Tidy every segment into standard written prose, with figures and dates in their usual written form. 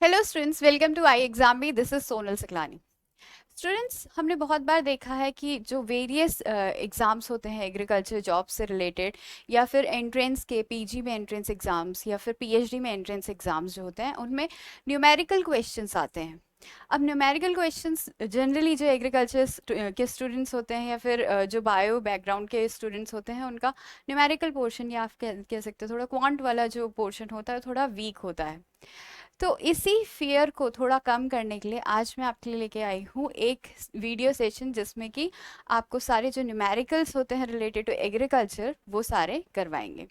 Hello students, welcome to I exam me. This is Sonal Siklani. Students, हमने बहुत बार देखा है कि जो वेरियस एग्ज़ाम्स होते हैं एग्रीकल्चर जॉब से रिलेटेड, या फिर एंट्रेंस के पीजी में एंट्रेंस एग्ज़ाम्स या फिर पीएचडी में एंट्रेंस एग्ज़ाम्स जो होते हैं उनमें न्यूमेरिकल क्वेश्चंस आते हैं। अब न्यूमेरिकल क्वेश्चंस जनरली जो एग्रीकल्चर के स्टूडेंट्स होते हैं या फिर जो बायो बैकग्राउंड के स्टूडेंट्स होते हैं उनका न्यूमेरिकल पोर्शन, या आप कह सकते हो थोड़ा क्वांट वाला जो पोर्शन होता है थोड़ा वीक होता है। तो इसी फियर को थोड़ा कम करने के लिए आज मैं आपके लिए लेके आई हूँ एक वीडियो सेशन, जिसमें कि आपको सारे जो न्यूमेरिकल्स होते हैं रिलेटेड टू एग्रीकल्चर वो सारे करवाएंगे।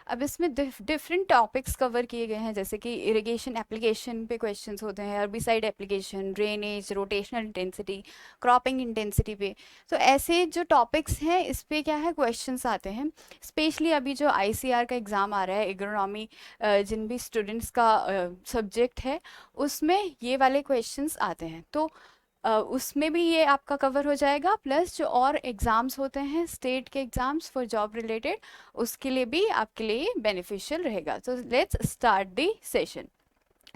अब इसमें डिफरेंट टॉपिक्स कवर किए गए हैं, जैसे कि इरिगेशन एप्लीकेशन पे क्वेश्चंस होते हैं, herbicide application, drainage, rotational intensity, cropping intensity पे। तो ऐसे जो टॉपिक्स हैं इस पे क्या है क्वेश्चंस आते हैं। स्पेशली अभी जो आईसीआर का एग्ज़ाम आ रहा है, एग्रोनॉमी जिन भी स्टूडेंट्स का सब्जेक्ट है उसमें ये वाले क्वेश्चंस आते हैं। तो उसमें भी ये आपका कवर हो जाएगा, प्लस जो और एग्ज़ाम्स होते हैं स्टेट के एग्ज़ाम्स फॉर जॉब रिलेटेड, उसके लिए भी आपके लिए बेनिफिशियल रहेगा। तो let's start the session,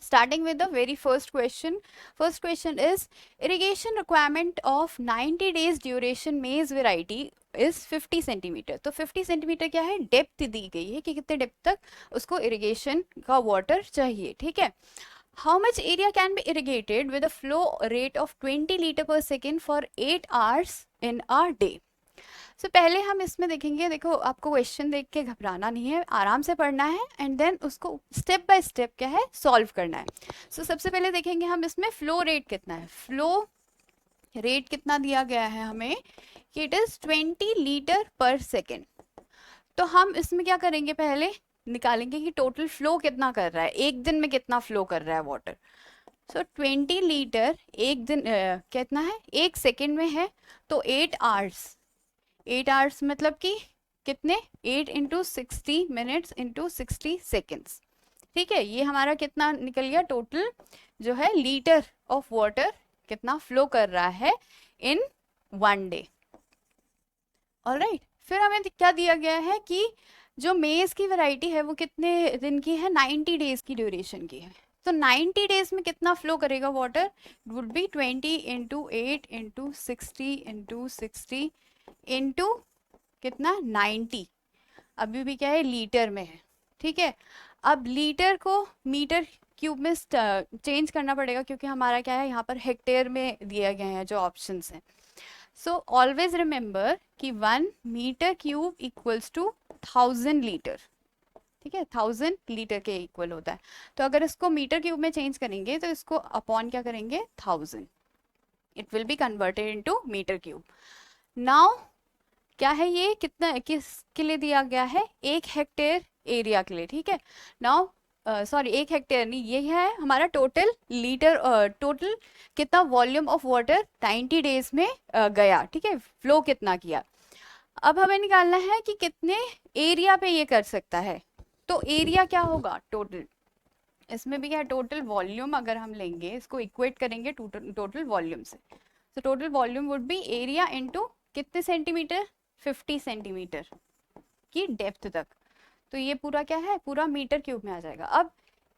starting with the very first question. First question is, irrigation requirement of 90 days duration maize variety is 50 centimetre. तो 50 सेंटीमीटर क्या है, डेप्थ दी गई है कि कितने डेप्थ तक उसको इरिगेशन का वाटर चाहिए। ठीक है। How much area can be irrigated with a flow rate of 20 litre per second for 8 hours in a day? So पहले हम इसमें देखेंगे, देखो आपको क्वेश्चन देख के घबराना नहीं है, आराम से पढ़ना है एंड देन उसको स्टेप बाय स्टेप क्या है सॉल्व करना है। सबसे पहले देखेंगे हम इसमें फ्लो रेट कितना है। फ्लो रेट कितना दिया गया है हमें कि it is 20 litre per second. तो हम इसमें क्या करेंगे, पहले निकालेंगे कि टोटल फ्लो कितना कर रहा है, एक दिन में कितना फ्लो कर रहा है वाटर। 20 लीटर एक दिन कितना है, एक सेकेंड में है। तो 8 आवर्स, 8 आवर्स मतलब कि कितने, 8 इंटू 60 मिनट्स इंटू 60 सेकेंड्स। ठीक है, ये हमारा कितना निकल गया टोटल जो है लीटर ऑफ वाटर कितना फ्लो कर रहा है इन 1 डे। ऑलराइट, फिर हमें क्या दिया गया है कि जो मेज की वैरायटी है वो कितने दिन की है, 90 डेज की ड्यूरेशन की है। तो 90 डेज में कितना फ्लो करेगा water, would be 20 into 8 into 60 into 60 into कितना 90। अभी भी क्या है लीटर में है। ठीक है। अब लीटर को मीटर क्यूब में चेंज करना पड़ेगा, क्योंकि हमारा क्या है यहाँ पर हेक्टेयर में दिए गए हैं जो ऑप्शंस हैं। सो ऑलवेज रिमेंबर कि 1 metre cube equals to 1000 litre. ठीक है, 1000 लीटर के इक्वल होता है। तो अगर इसको मीटर क्यूब में चेंज करेंगे तो इसको अपॉन क्या करेंगे 1000, it will be converted into metre cube. Now क्या है, ये कितना किसके लिए दिया गया है, 1 हेक्टेयर एरिया के लिए। ठीक है। नाउ सॉरी, 1 हेक्टेयर नहीं, ये है हमारा टोटल लीटर, टोटल कितना वॉल्यूम ऑफ वाटर 90 डेज में गया। ठीक है, फ्लो कितना किया। अब हमें निकालना है कि कितने एरिया पे ये कर सकता है। तो एरिया क्या होगा टोटल, इसमें भी क्या है टोटल वॉल्यूम, अगर हम लेंगे इसको इक्वेट करेंगे टोटल वॉल्यूम से, तो total volume would be area into कितने सेंटीमीटर, 50 सेंटीमीटर की डेप्थ तक। तो ये पूरा क्या है, पूरा मीटर क्यूब में आ जाएगा। अब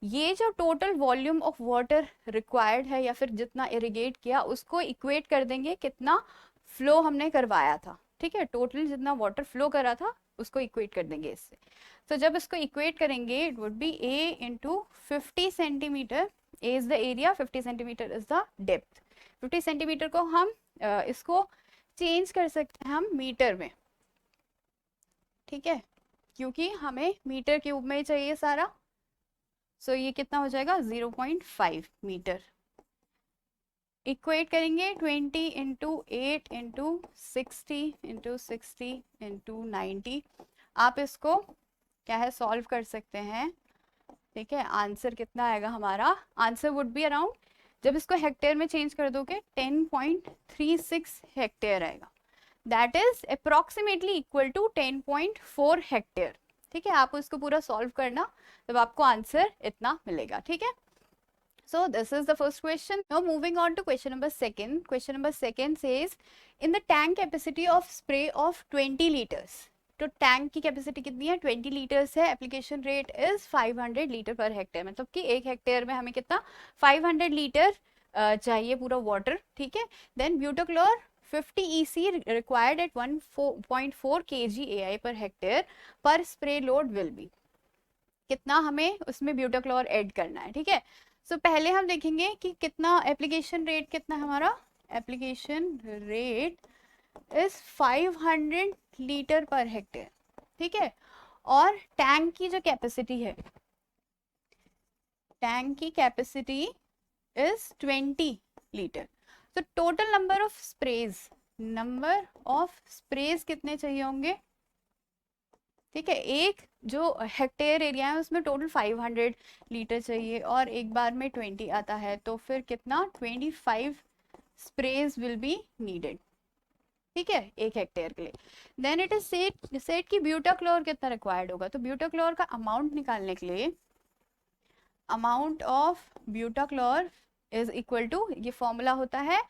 ये जो total volume of water required है या फिर जितना इरिगेट किया उसको इक्वेट कर देंगे कितना फ्लो हमने करवाया था। ठीक है, टोटल जितना वाटर फ्लो करा था उसको इक्वेट कर देंगे इससे। तो जब इसको इक्वेट करेंगे it would be A into 50 centimetre. A is the area, 50 centimetre is the depth. 50 centimetre को हम इसको चेंज कर सकते हैं हम मीटर में। ठीक है, क्योंकि हमें मीटर क्यूब में ही चाहिए सारा। सो ये कितना हो जाएगा 0.5 मीटर। इक्वेट करेंगे 20 इंटू 8 इंटू 60 इंटू 60 इंटू 90। आप इसको क्या है सॉल्व कर सकते हैं। ठीक है, आंसर कितना आएगा हमारा, आंसर वुड बी अराउंड, जब इसको हेक्टेयर में चेंज कर दोगे 10.36 हेक्टेयर आएगा। That is approximately equal to 10.4 hectare. ठीक है, आप इसको पूरा सॉल्व करना, तब आपको आंसर इतना मिलेगा। ठीक है। So this is the first question. Now moving on to question number second. Question number second says, in the tank capacity of spray of 20 liters, तो टैंक की कैपेसिटी कितनी है, 20 लीटर्स है, application rate is 500 litre per hectare, मतलब कि एक hectare में हमें कितना 500 लीटर चाहिए पूरा वाटर, ठीक है। Then butachlor 50 EC required at 1.4 kg AI per hectare पर स्प्रे लोड विल बी, कितना हमें उसमें ब्यूटाक्लोर ऐड करना है, ठीक है। सो पहले हम देखेंगे कि कितना एप्लीकेशन रेट कितना है हमारा, application rate is 500 litre per hectare, ठीक है। और टैंक की जो कैपेसिटी है, टैंक की कैपेसिटी इज 20 लीटर। तो टोटल नंबर ऑफ स्प्रेज कितने चाहिए होंगे, ठीक है। एक जो हेक्टेयर एरिया है उसमें टोटल 500 लीटर चाहिए और एक बार में 20 आता है, तो फिर कितना 25 स्प्रेज विल बी नीडेड, ठीक है, एक हेक्टेयर के लिए। देन इट इज सेट कि ब्यूटाक्लोर कितना रिक्वायर्ड होगा, तो ब्यूटाक्लोर का अमाउंट निकालने के लिए amount of butachlor is equal to, ये फॉर्मूला होता है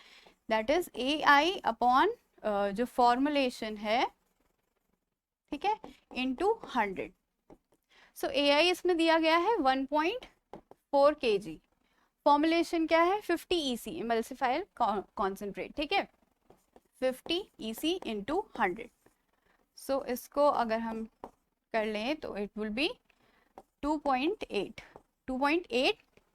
दैट इज AI अपॉन जो फॉर्मुलेशन है, ठीक है, इनटू 100। सो AI इसमें दिया गया है 1.4 kg, फॉर्मुलेशन क्या है 50 EC इमल्सिफायर कॉन्सेंट्रेट, ठीक है, 50 EC इंटू 100। सो इसको अगर हम कर लें तो इट विल बी 2.8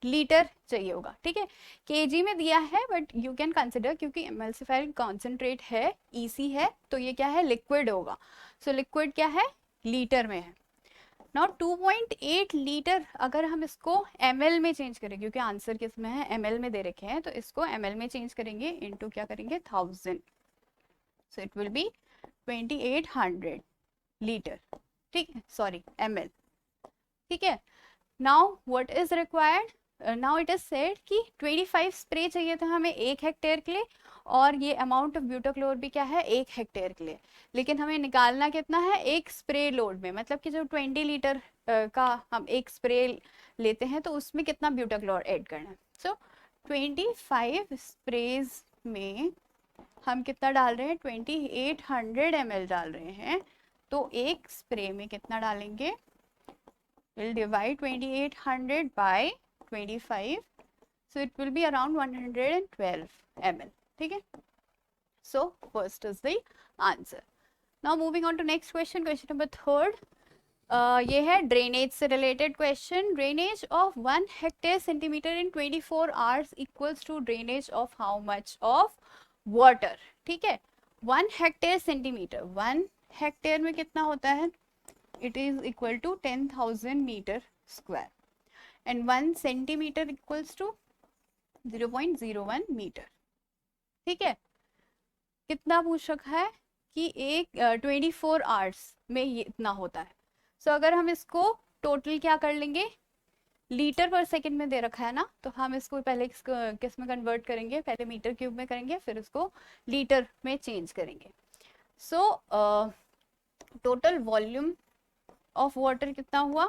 लीटर चाहिए होगा, ठीक है। केजी में दिया है बट यू कैन कंसिडर, क्योंकि इमल्सिफायर कॉन्सेंट्रेट है, EC है, तो ये क्या है लिक्विड होगा। सो लिक्विड क्या है, लीटर में है। नाउ 2.8 लीटर अगर हम इसको ml में चेंज करें, क्योंकि आंसर किस में है ml में दे रखे हैं, तो इसको ml में चेंज करेंगे, इनटू क्या करेंगे 1000, सो इट विल बी 2800 लीटर, ठीक है, सॉरी ml, ठीक है। Now what is required, now it is said कि 25 स्प्रे चाहिए था हमें एक हेक्टेयर के लिए, और ये अमाउंट ऑफ ब्यूटाक्लोर भी क्या है एक हेक्टेयर के लिए, लेकिन हमें निकालना कितना है एक स्प्रे लोड में, मतलब कि जो 20 लीटर का हम एक स्प्रे लेते हैं तो उसमें कितना ब्यूटाक्लोर ऐड करना है। सो 25 स्प्रेज में हम कितना डाल रहे हैं 2800 ml डाल रहे हैं, तो एक स्प्रे में कितना डालेंगे, we'll divide 2800 by 25, so it will be around 112 ml, ठीक है। So first is the answer. Now moving on to next question, question number third. ये है ड्रेनेज से related question, drainage of 1 hectare centimetre in 24 hours equals to drainage of how much of water, ठीक है। 1 hectare centimetre, 1 hectare में कितना होता है, it is equal to 10,000 meter square and 1 centimeter equals to 0.01 meter, ठीक है। कितना पूछ रखा है कि एक 24 आवर्स में ये इतना होता है। सो अगर हम इसको टोटल क्या कर लेंगे, लीटर पर सेकंड में दे रखा है ना, तो हम इसको पहले किस में कन्वर्ट करेंगे, पहले मीटर क्यूब में करेंगे, फिर उसको लीटर में चेंज करेंगे। So total volume of water कितना हुआ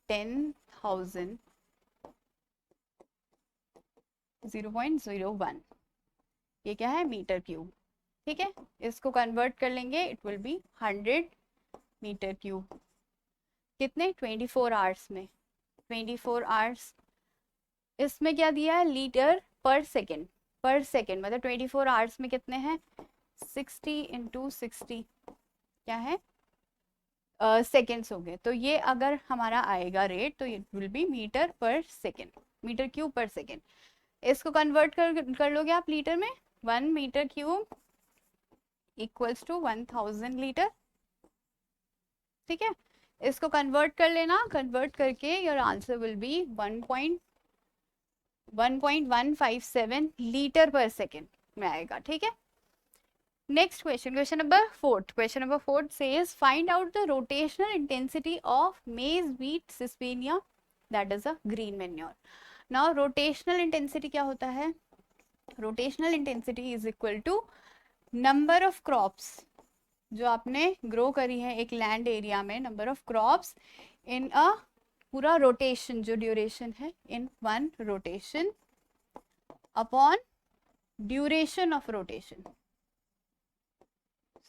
10,000 0.01, ये क्या है मीटर क्यूब, ठीक है। इसको कन्वर्ट कर लेंगे, it will be 100 metre cube, कितने 24 आवर्स में, 24 आवर्स, इसमें क्या दिया है लीटर पर सेकेंड, पर सेकेंड मतलब 24 आवर्स में कितने हैं 60 इंटू 60 क्या है सेकेंड्स हो गए, तो ये अगर हमारा आएगा रेट तो it will be metre per second, metre cube per second. इसको कन्वर्ट कर लोगे आप लीटर में, 1 metre cube equals to 1000 litre, ठीक है। इसको कन्वर्ट कर लेना, कन्वर्ट करके your answer will be 1.157 litre per second में आएगा, ठीक है। Next question, question number fourth. Question number fourth says find out the rotational intensity of maize, wheat, Sesbania, that is a green manure. Now rotational intensity क्या होता है, rotational intensity is equal to number of crops जो आपने grow करी है एक land area में, number of crops इन अ पूरा रोटेशन जो ड्यूरेशन है इन 1 rotation upon duration of rotation.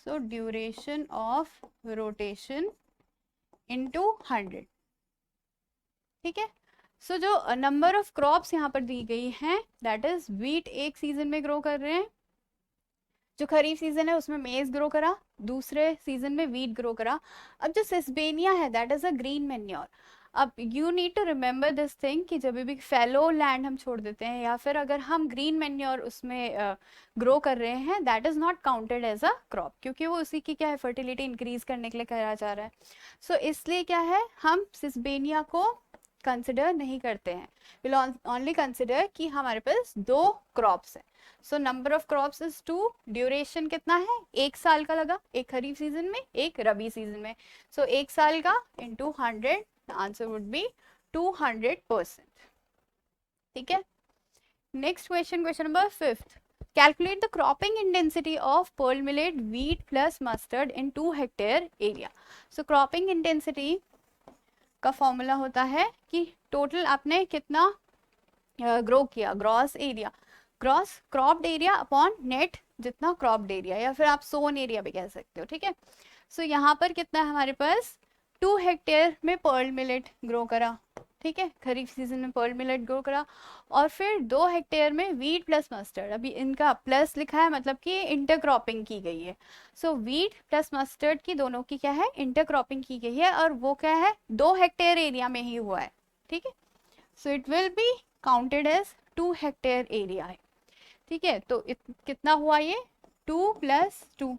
So duration of rotation into 100, ठीक है। सो जो नंबर ऑफ क्रॉप्स यहाँ पर दी गई हैं, दैट इज व्हीट एक सीजन में ग्रो कर रहे हैं, जो खरीफ सीजन है उसमें मेज ग्रो करा, दूसरे सीजन में वीट ग्रो करा। अब जो सिस्बेनिया है that is a green manure. अब you need to remember this thing कि जब भी फैलो लैंड हम छोड़ देते हैं या फिर अगर हम ग्रीन मैन्योर उसमें ग्रो कर रहे हैं, that is not counted as a crop, क्योंकि वो उसी की क्या है, फर्टिलिटी इंक्रीज करने के लिए करा जा रहा है। सो इसलिए क्या है, हम सिस्बेनिया को कंसिडर नहीं करते हैं, विल ओनली कंसिडर कि हमारे पास दो क्रॉप्स हैं। So number of crops is 2, duration कितना है, एक साल का लगा, एक खरीफ सीजन में एक रबी सीजन में। सो एक साल का इंटू 100, आंसर वुड बी 200%, ठीक है। Next question, question number 5th, calculate the cropping intensity of pearl millet wheat plus mustard in 2 hectare area. So cropping intensity का फॉर्मूला होता है कि टोटल आपने कितना ग्रो किया, gross area, gross cropped area upon net जितना cropped area, या फिर आप सोन एरिया भी कह सकते हो, ठीक है। सो यहाँ पर कितना है हमारे पास, 2 हेक्टेयर में पर्ल मिलेट ग्रो करा, ठीक है, खरीफ सीजन में पर्ल मिलेट ग्रो करा, और फिर 2 हेक्टेयर में वीट प्लस मस्टर्ड, अभी इनका प्लस लिखा है मतलब कि इंटरक्रॉपिंग की गई है। सो वीट प्लस मस्टर्ड की दोनों की क्या है, इंटरक्रॉपिंग की गई है, और वो क्या है 2 हेक्टेयर एरिया में ही हुआ है, ठीक है। So it will be counted as 2 hectare area है, ठीक है। तो कितना हुआ ये, 2 + 2।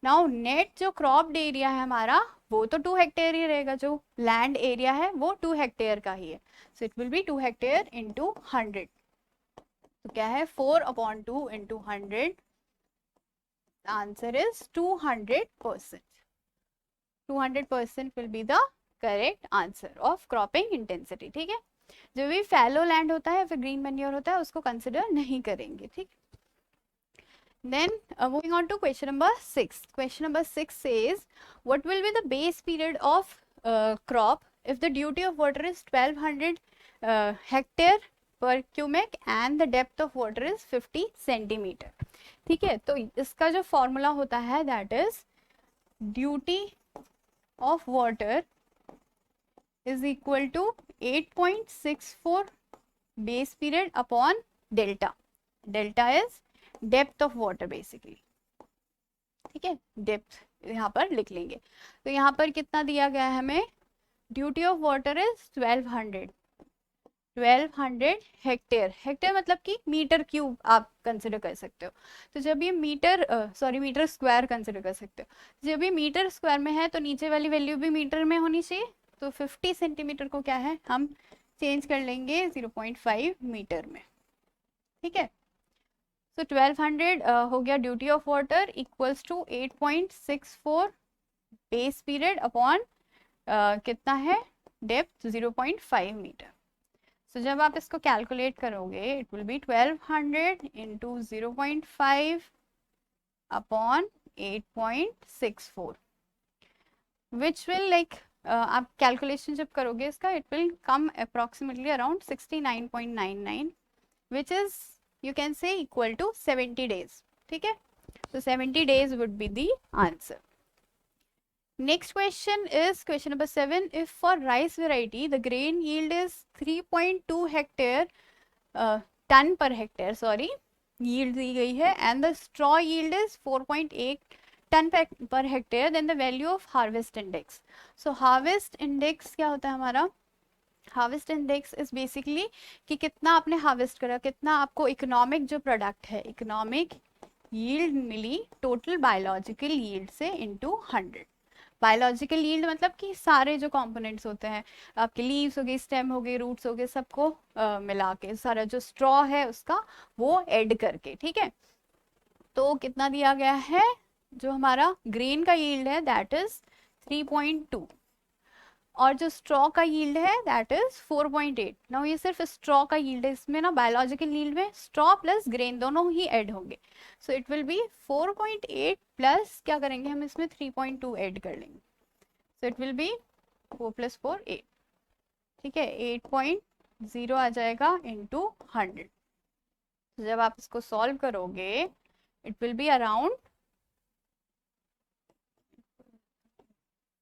नाउ नेट जो क्रॉप्ड एरिया है हमारा वो तो 2 हेक्टेयर ही रहेगा, जो लैंड एरिया है वो 2 हेक्टेयर का ही है। So it will B 2 hectare into 100, तो क्या है 4/2 into 100, answer is 200%। 200% will be the correct answer of cropping intensity, ठीक है। जो भी फैलो लैंड होता है फिर ग्रीन मैन्योर होता है उसको कंसिडर नहीं करेंगे, ठीक। Then moving on to question number 6. Question number 6 says, what will be the base period of crop if the duty of water is 1200 hectare per cubic and the depth of water is 50 centimeter, ठीक है। तो इसका जो formula होता है that is duty of water is equal to 8.64 base period upon delta. Delta is depth of water basically, ठीक है, depth यहाँ पर लिख लेंगे। तो यहाँ पर कितना दिया गया है हमें, duty of water is 1200 hectare, hectare मतलब कि मीटर क्यूब आप कंसिडर कर सकते हो। तो जब ये मीटर मीटर स्क्वायर कंसिडर कर सकते हो, जब ये मीटर स्क्वायर में है तो नीचे वाली वैल्यू भी मीटर में होनी चाहिए। तो 50 सेंटीमीटर को क्या है हम चेंज कर लेंगे 0.5 मीटर में, ठीक है। सो 1200 हो गया duty of water equals to 8.64 base period upon कितना है डेप्थ 0.5 मीटर। सो जब आप इसको कैलकुलेट करोगे it will B 1200 into 0.5 upon 8.64 which will like आप कैलकुलेशन जब करोगे इसका it will come approximately around 69.99 which is you can say equal to 70 days, ठीक है। So 70 days would be the answer. Next question is question number 7. If for rice variety the grain yield is 3.2 hectare ton per hectare, sorry, yield दी गई है, and the straw yield is 4.8 ton per hectare, then the value of harvest index. So harvest index क्या होता है हमारा, harvest index is basically कि कितना आपने harvest करा, कितना आपको इकोनॉमिक जो प्रोडक्ट है, इकोनॉमिक यील्ड मिली टोटल बायोलॉजिकल यील्ड से इनटू 100। बायोलॉजिकल यील्ड मतलब कि सारे जो कंपोनेंट्स होते हैं, आपके लीव्स हो गए, स्टेम हो गए, रूट्स हो गए, सबको मिला के सारा जो स्ट्रॉ है उसका वो ऐड करके, ठीक है। तो कितना दिया गया है, जो हमारा ग्रेन का यील्ड है दैट इज 3.2 और जो स्ट्रॉ का यील्ड है दैट इज 4.8। नाउ ये सिर्फ स्ट्रॉ का यील्ड है, इसमें ना बायोलॉजिकल यील्ड में स्ट्रॉ प्लस ग्रेन दोनों ही ऐड होंगे। सो इट विल बी 4.8 प्लस क्या करेंगे हम इसमें 3.2 ऐड कर लेंगे। सो इट विल बी 4 + 4 8, ठीक है, 8.0 आ जाएगा इंटू 100। जब आप इसको सॉल्व करोगे इट विल बी अराउंड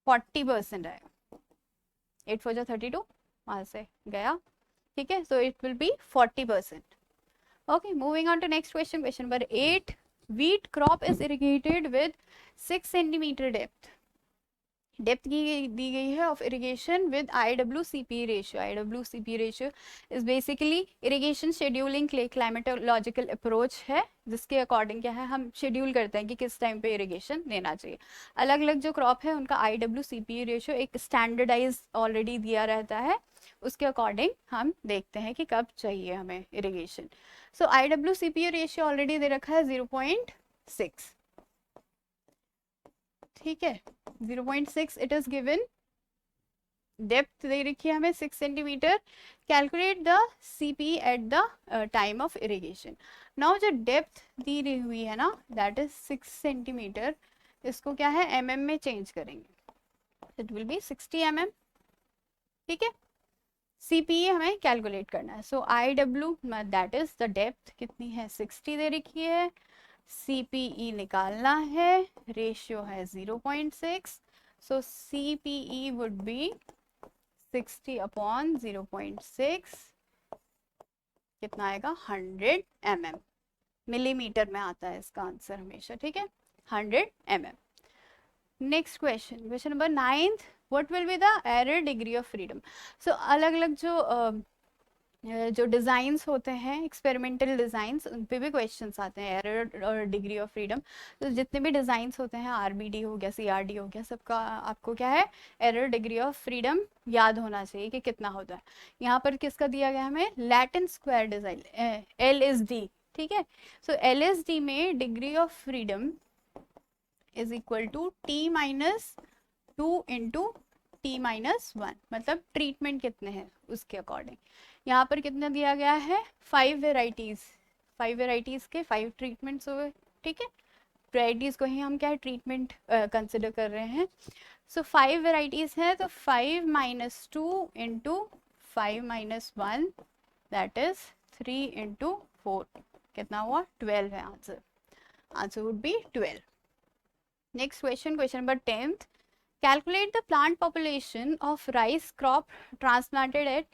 40% आएगा। 8 4 32, वहां से गया, ठीक है, so it will B 40%। Okay, moving on to next question. Question number 8. Wheat crop is irrigated with 6 centimeter depth. Depth की दी गई है of irrigation with IWCP ratio. IWCP ratio is basically irrigation scheduling climatological approach है, जिसके according क्या है हम schedule करते हैं कि किस टाइम पे इरिगेशन देना चाहिए। अलग अलग जो क्रॉप है उनका IWCP रेशियो एक स्टैंडर्डाइज ऑलरेडी दिया रहता है, उसके अकॉर्डिंग हम देखते हैं कि कब चाहिए हमें इरिगेशन। सो IWCP रेशियो ऑलरेडी दे रखा है 0.6, ठीक है, 0.6 इट इज गिवन। डेप्थ दे रखी है हमें 6 centimetre. Calculate the CP at the time of irrigation. Now जो डेप्थ दी रही हुई है ना, दैट इज 6 सेंटीमीटर, इसको क्या है mm में चेंज करेंगे, इट विल बी 60 mm, ठीक है। CPE हमें कैलकुलेट करना है। सो IW that is the depth कितनी है, 60 दे रखी है, CPE निकालना है, रेशियो है 0.6, सो CPE वुड बी 60 अपॉन 0.6, कितना आएगा 100 mm, मिलीमीटर में आता है इसका आंसर हमेशा, ठीक है, 100 mm। Next question, question number 9th, what will be the error degree of freedom. So अलग अलग जो डिज़ाइंस होते हैं, एक्सपेरिमेंटल डिज़ाइंस, उन पे भी क्वेश्चंस आते हैं, एरर और डिग्री ऑफ फ्रीडम। तो जितने भी डिज़ाइंस होते हैं, RBD हो गया, CRD हो गया, सबका आपको क्या है एरर डिग्री ऑफ फ्रीडम याद होना चाहिए कि कितना होता है। यहाँ पर किसका दिया गया हमें, लैटिन स्क्वायर डिज़ाइन LSD, ठीक है। सो LSD में degree of freedom is equal to T-2 into T-1, मतलब ट्रीटमेंट कितने हैं उसके अकॉर्डिंग। यहाँ पर कितना दिया गया है 5 वेराइटीज, 5 वेराइटीज के 5 ट्रीटमेंट्स हुए, ठीक है। वेराइटीज को ही हम क्या है ट्रीटमेंट कंसिडर कर रहे हैं। सो 5 वेराइटीज हैं, तो 5 - 2 इंटू 5 - 1 दैट इज 3 इंटू 4, कितना हुआ 12 है answer, answer would be 12। Next question, question number 10th, calculate the plant population of rice crop transplanted at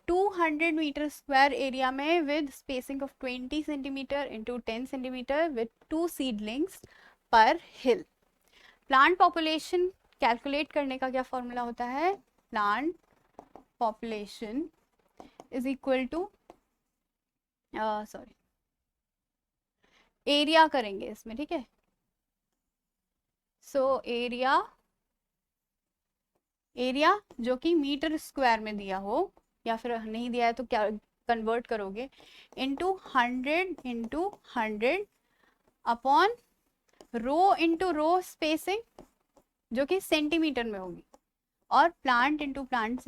200 meter square area में with spacing of 20 centimeter into 10 centimeter with 2 seedlings per hill। plant population calculate करने का क्या formula होता है, plant population is equal to sorry area करेंगे इसमें, ठीक है। सो एरिया जो कि मीटर स्क्वायर में दिया हो, या फिर नहीं दिया है तो क्या कन्वर्ट करोगे, इंटू 100 अपॉन रो स्पेसिंग जो कि सेंटीमीटर में होगी, और प्लांट इंटू प्लांट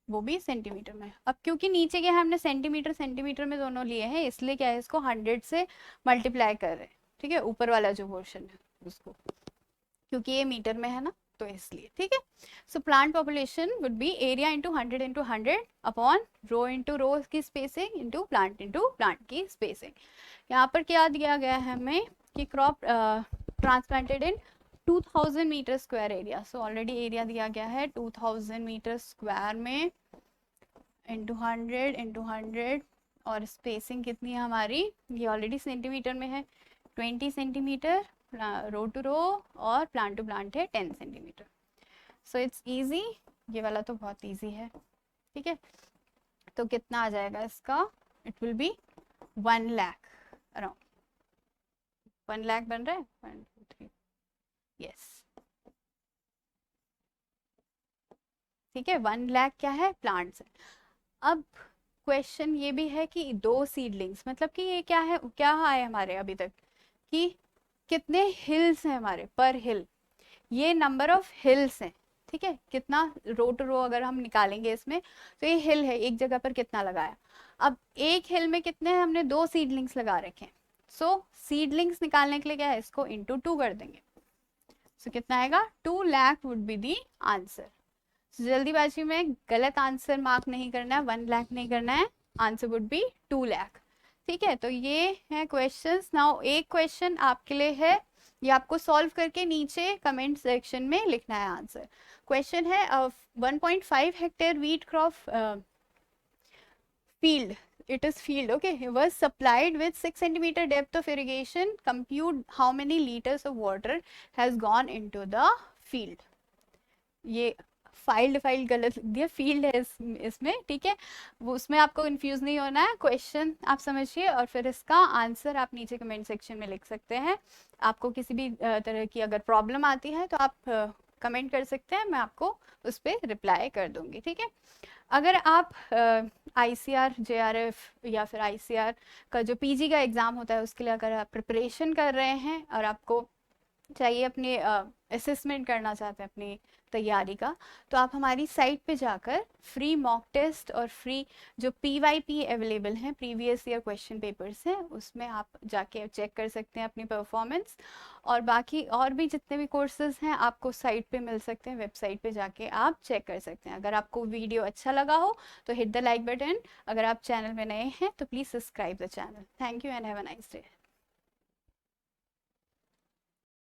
वो भी सेंटीमीटर में। अब क्योंकि नीचे के हमने सेंटीमीटर में दोनों लिए हैं, इसलिए क्या है इसको 100 से मल्टीप्लाई कर रहे हैं, ठीक है, ऊपर वाला जो पोर्शन है उसको, क्योंकि ये मीटर में है ना, तो इसलिए, ठीक है। So plant population would be area into 100 upon row की स्पेसिंग इंटू प्लांट की स्पेसिंग। यहाँ पर क्या दिया गया है हमें कि crop transplanted in 2000 metre square area. So already area दिया गया है 2000 मीटर स्क्वायर में इंटू 100 और स्पेसिंग कितनी है हमारी, ये ऑलरेडी सेंटीमीटर में है 20 सेंटीमीटर, रो टू रो, और प्लांट टू प्लांट है 10 सेंटीमीटर। सो इट्स इजी, ये वाला तो बहुत इजी है, ठीक है। तो कितना आ जाएगा इसका, it will B 1 lakh around, 1 lakh बन रहा है 1 2 3, यस, ठीक है। 1 लाख क्या है प्लांट्स है। अब क्वेश्चन ये भी है कि 2 सीडलिंग्स, मतलब कि ये क्या है, क्या आए हमारे अभी तक कि कितने हिल्स हैं हमारे पर हिल, ये नंबर ऑफ हिल्स हैं, ठीक है। कितना रो टू रो अगर हम निकालेंगे इसमें, तो ये हिल है, एक जगह पर कितना लगाया। अब एक हिल में कितने हैं, हमने 2 सीडलिंग्स लगा रखे हैं। सो सीडलिंग्स निकालने के लिए क्या है, इसको इंटू 2 कर देंगे। सो कितना आएगा 2 lakh would be the answer. जल्दीबाजी में गलत आंसर मार्क नहीं करना है, 1 लाख नहीं करना है, आंसर वुड बी 2 लाख, ठीक है। तो ये है क्वेश्चंस। नाउ एक क्वेश्चन आपके लिए है ये आपको सॉल्व करके नीचे कमेंट सेक्शन में लिखना है आंसर। क्वेश्चन है 1.5 hectare wheat crop field, it is field, okay, was supplied with 6 centimeter depth of irrigation. Compute how many liters of water has gone into the field. ये filed गलत लिख दिया, field है इसमें, ठीक है, वो उसमें आपको कंफ्यूज नहीं होना है, क्वेश्चन आप समझिए और फिर इसका आंसर आप नीचे कमेंट सेक्शन में लिख सकते हैं। आपको किसी भी तरह की अगर प्रॉब्लम आती है तो आप कमेंट कर सकते हैं, मैं आपको उस पर रिप्लाई कर दूंगी, ठीक है। अगर आप आईसीआर, जेआरएफ या फिर आईसीआर का जो पीजी का एग्ज़ाम होता है उसके लिए अगर आप प्रिपरेशन कर रहे हैं और आपको चाहिए अपने असेसमेंट करना चाहते हैं अपनी तैयारी का, तो आप हमारी साइट पे जाकर फ्री मॉक टेस्ट और फ्री जो पीवाईपी अवेलेबल हैं, प्रीवियस ईयर क्वेश्चन पेपर्स हैं, उसमें आप जाके चेक कर सकते हैं अपनी परफॉर्मेंस। और बाकी और भी जितने भी कोर्सेज हैं आपको साइट पे मिल सकते हैं, वेबसाइट पे जाके आप चेक कर सकते हैं। अगर आपको वीडियो अच्छा लगा हो तो हिट द लाइक बटन। अगर आप चैनल में नए हैं तो please subscribe the channel. Thank you and have a nice day.